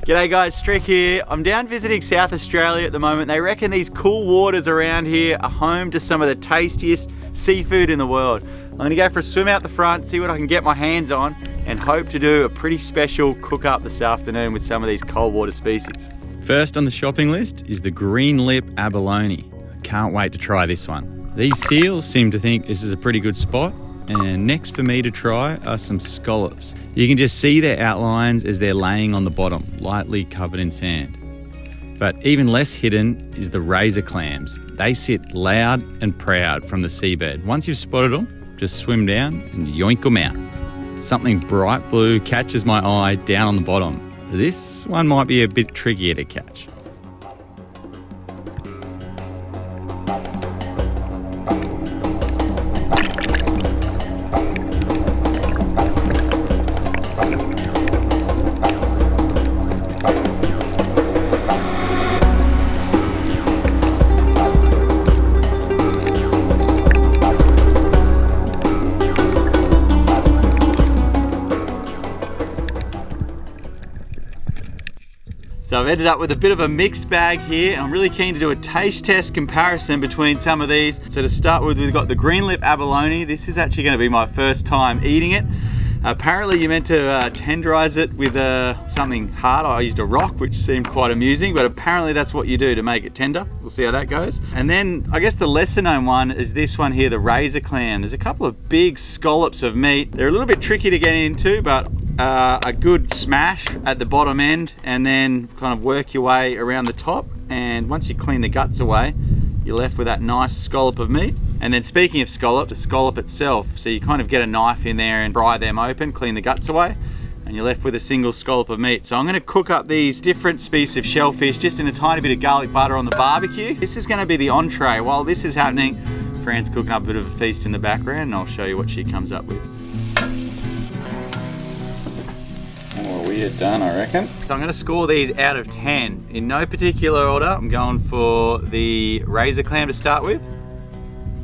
G'day guys, Strick here. I'm down visiting South Australia at the moment. They reckon these cool waters around here are home to some of the tastiest seafood in the world. I'm gonna go for a swim out the front, see what I can get my hands on, and hope to do a pretty special cook up this afternoon with some of these cold water species. First on the shopping list is the green lip abalone. I can't wait to try this one. These seals seem to think this is a pretty good spot. And next for me to try are some scallops. You can just see their outlines as they're laying on the bottom, lightly covered in sand. But even less hidden is the razor clams. They sit loud and proud from the seabed. Once you've spotted them, just swim down and yoink them out. Something bright blue catches my eye down on the bottom. This one might be a bit trickier to catch. So I've ended up with a bit of a mixed bag here, and I'm really keen to do a taste test comparison between some of these. So to start with, we've got the green lip abalone. This is actually going to be my first time eating it. Apparently you're meant to tenderize it with something hard. I used a rock, which seemed quite amusing, but apparently that's what you do to make it tender. We'll see how that goes. And then I guess the lesser known one is this one here, the razor clam. There's a couple of big scallops of meat. They're a little bit tricky to get into, but a good smash at the bottom end, and then kind of work your way around the top. And once you clean the guts away, you're left with that nice scallop of meat. And then speaking of scallop, the scallop itself, so you kind of get a knife in there and pry them open, clean the guts away, and you're left with a single scallop of meat. So I'm gonna cook up these different species of shellfish just in a tiny bit of garlic butter on the barbecue. This is gonna be the entree. While this is happening, Fran's cooking up a bit of a feast in the background, and I'll show you what she comes up with. We're done, I reckon. So I'm gonna score these out of 10. In no particular order, I'm going for the razor clam to start with.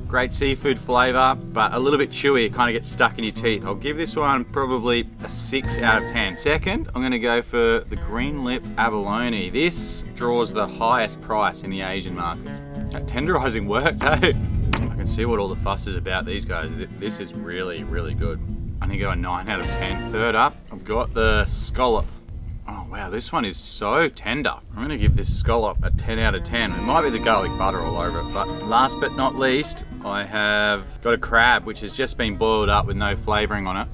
Great seafood flavor, but a little bit chewy. It kind of gets stuck in your teeth. I'll give this one probably a 6 out of 10. Second, I'm gonna go for the green lip abalone. This draws the highest price in the Asian markets. That tenderising worked, eh? I can see what all the fuss is about these guys. This is really, really good. I'm gonna go a 9 out of 10. Third up, I've got the scallop. Oh wow, this one is so tender. I'm gonna give this scallop a 10 out of 10. It might be the garlic butter all over it, but last but not least, I have got a crab, which has just been boiled up with no flavoring on it.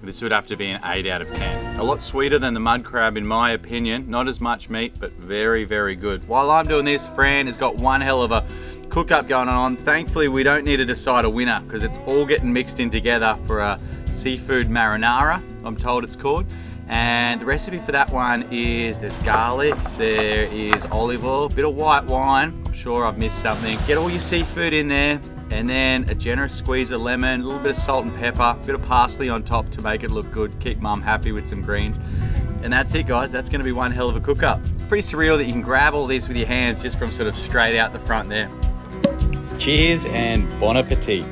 This would have to be an 8 out of 10. A lot sweeter than the mud crab in my opinion. Not as much meat, but very, very good. While I'm doing this, Fran has got one hell of a cook up going on. Thankfully, we don't need to decide a winner because it's all getting mixed in together for a seafood marinara, I'm told it's called. And the recipe for that one is there's garlic, there is olive oil, a bit of white wine. I'm sure I've missed something. Get all your seafood in there, and then a generous squeeze of lemon, a little bit of salt and pepper, a bit of parsley on top to make it look good, keep mum happy with some greens. And that's it guys, that's gonna be one hell of a cook up. Pretty surreal that you can grab all this with your hands just from sort of straight out the front there. Cheers and bon appetit.